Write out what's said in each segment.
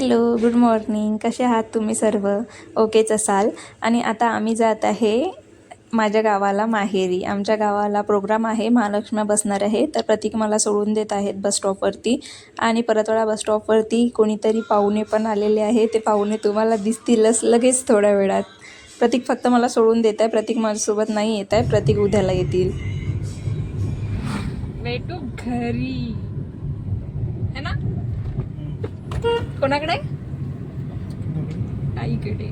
Hello, good morning. कसे आहात तुम्ही सर्व? ओकेच असाल. आणि आता आम्ही जात आहे माझ्या गावाला माहेरी. आमच्या गावाला प्रोग्राम आहे, महालक्ष्म्या बसणार आहे. तर प्रतीक मला सोडून देत आहेत बस स्टॉपवरती. आणि परतवाडा बस स्टॉपवरती कोणीतरी पाहुणे पण आलेले आहे. ते पाहुणे तुम्हाला दिसतीलच लगेच थोड्या वेळात. प्रतीक फक्त मला सोडून देत आहे. प्रतीक माझ्यासोबत नाही येत आहे. प्रतीक उद्याला येतील. भेटू घरी है ना? कोणाकडे? आईकडे.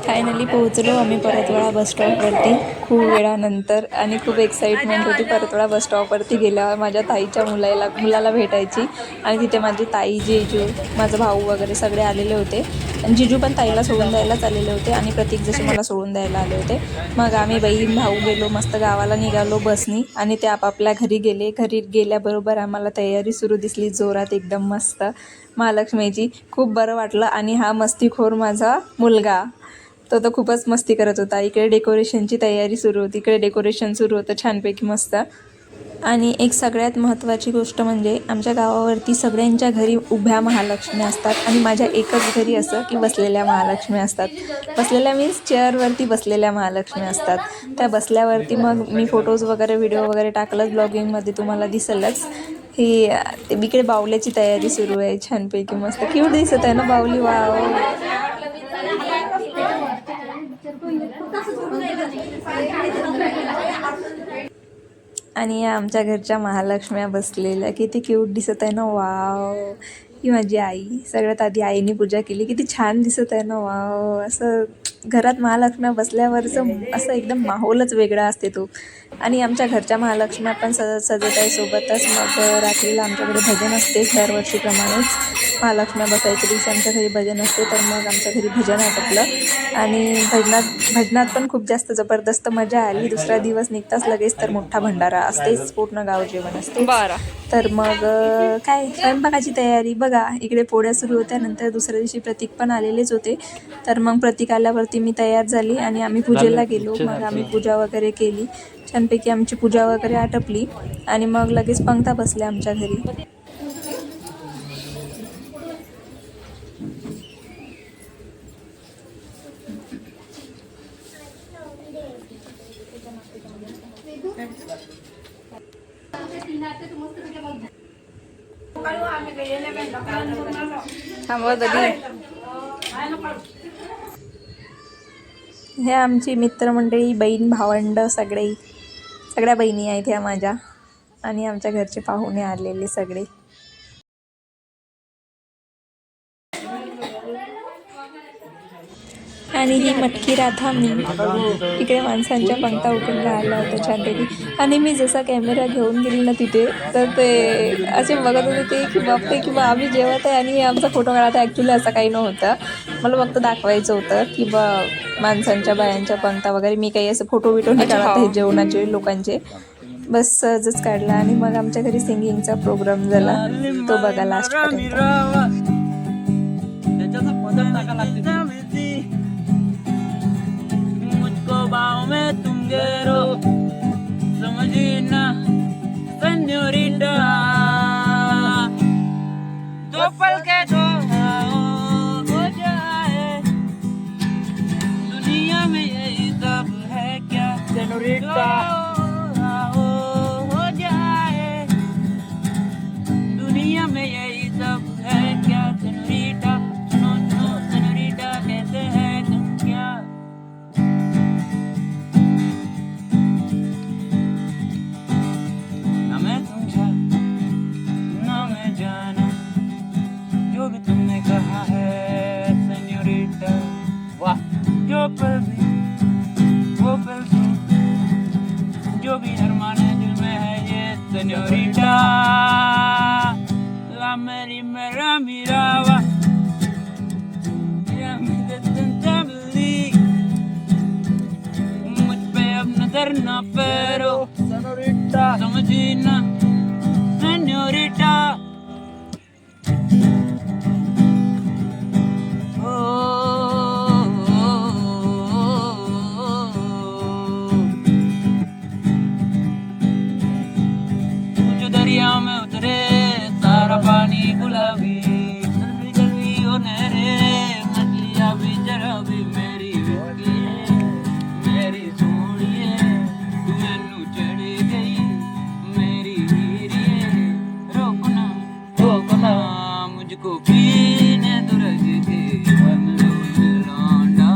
फायनली पोहोचलो आम्ही परतवाडा बस स्टॉपवरती खूप वेळानंतर. आणि खूप एक्साइटमेंट होती परतवाडा बस स्टॉपवरती गेल्यावर माझ्या ताईच्या मुलाला भेटायची. आणि तिथे माझी ताई, जिजू, माझा भाऊ वगैरे सगळे आलेले होते. आणि जिजू पण ताईला सोडून द्यायलाच आलेले होते आणि प्रतीक जसे मला सोडून द्यायला आले होते. मग आम्ही बहीण भाऊ गेलो, मस्त गावाला निघालो बसनी. आणि ते आपापल्या घरी गेले. घरी गेल्याबरोबर आम्हाला तयारी सुरू दिसली जोरात एकदम मस्त महालक्ष्मीची. खूप बरं वाटलं. आणि हा मस्तीखोर माझा मुलगा, तो खूपच मस्ती करत होता. इकडे डेकोरेशनची तयारी सुरू होती, इकडे डेकोरेशन सुरू होतं छानपैकी मस्त. आणि एक सगळ्यात महत्त्वाची गोष्ट म्हणजे आमच्या गावावरती सगळ्यांच्या घरी उभ्या महालक्ष्मी असतात. आणि माझ्या एकच घरी असं की बसलेल्या महालक्ष्मी असतात. बसलेल्या मीन्स चेअरवरती बसलेल्या महालक्ष्मी असतात. त्या बसल्यावरती मग मी फोटोज वगैरे व्हिडिओ वगैरे टाकलंच ब्लॉगिंगमध्ये, तुम्हाला दिसेलच. ही इकडे बावल्याची तयारी सुरू आहे छानपैकी मस्त. क्यूट दिसत आहे ना बावली? वाव. आणि या आमच्या घरच्या महालक्ष्म्या बसलेल्या किती क्यूट दिसत आहे ना. वाव. ही माझी आई. सगळ्यात आधी आईने पूजा केली. किती छान दिसत आहे ना. वाव. असं घरात महालक्ष्म्या बसल्यावरचं असं एकदम माहोलच वेगळा असते तो. आणि आमच्या घरच्या महालक्ष्म्या पण सजत आहे सोबतच. मग रात्रीला आमच्याकडे भजन असते दरवर्षीप्रमाणेच. महालक्ष्म्या बसायच्या दिवशी आमच्या घरी भजन असते. तर मग आमच्या घरी भजन आटपलं. आणि भजनात पण खूप जास्त जबरदस्त मजा आली. दुसरा दिवस निघताच लगेच तर मोठा भंडारा असतेच, पूर्ण गाव जेवण असते. तर मग काय स्वयंपाकाची तयारी बघा. इकडे पोळ्या सुरू होत्या. नंतर दुसऱ्या दिवशी प्रतीक पण आलेलेच होते. तर मग प्रतीक आल्यावरती मी तयार झाली आणि आम्ही पूजेला गेलो. मग आम्ही पूजा वगैरे केली छानपैकी. आमची पूजा वगैरे आटपली आणि मग लगेच पंक्ता बसल्या आमच्या घरी. हे आमची मित्रमंडळी, बहीण भावंड सगळ्या बहिणी आहेत ह्या माझ्या. आणि आमच्या घरचे पाहुणे आलेले सगळे. आणि ही मटकी राधा मी. इकडे माणसांच्या पंक्ता उठून राहिल्या होत्या छानपैकी. आणि मी जसा कॅमेरा घेऊन गेली ना तिथे, तर ते असे बघत होते ते की बापरे, किंवा आम्ही जेवत आहे आणि आमचा फोटो काढायचा. ॲक्च्युली असं काही नव्हतं, मला फक्त दाखवायचं होतं की माणसांच्या बायांच्या पंक्ता वगैरे. मी काही असं फोटो बिटो नाही काढत आहे जेवणाचे लोकांचे, बस सहजच काढला. आणि मग आमच्या घरी सिंगिंगचा प्रोग्राम झाला, तो बघा लास्टपर्यंत. बाहों में तुम गिरो, समझना सेñorita, दो पल के दो हो जाए, दुनिया में यही सब है क्या सेñorita, हो जाए, दुनिया में यही सब है क्या सेñorita, सुनो सुनो सेñorita, कहते हैं तुम क्या. जो भी तुमने कहा है सेñorita, वाह, जो पल भी वो पल जो भी अरमान दिल में है ये सेñorita, la मेरी पानी गुलाबी जल्दी जल्दी होने रे मछलियाँ भी जरा भी मेरी विस्की है मेरी सोनिए तू मैनू चढ़ी गई मेरी हीरिए रोकना रोकना मुझको पीने दुरज के लौंडा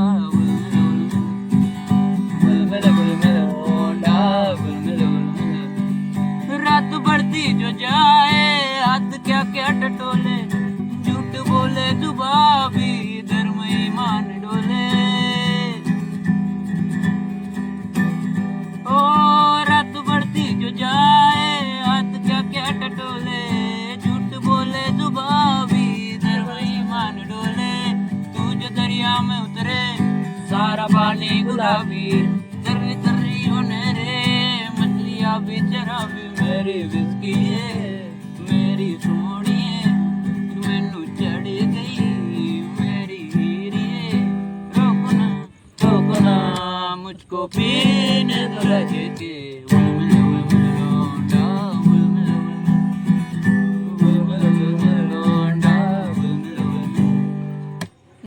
रात बढ़ती जो जाए हाथ क्या क्या टटोले झूठ बोले जुबां भी धर्म ईमान डोले ओ रात बढ़ती जो जाए हाथ क्या क्या टटोले झूठ बोले जुबां भी धर्म ईमान डोले तू जो दरिया में उतरे सारा पानी गुलाबी तर्री तर्री होने रे मछलियाँ भी जरा भी मेरी विस्की है मेरी सोनिए तू मैनू चढ़ी गई मेरी हीरिए रोकना रोकना मुझको पीने दो रज के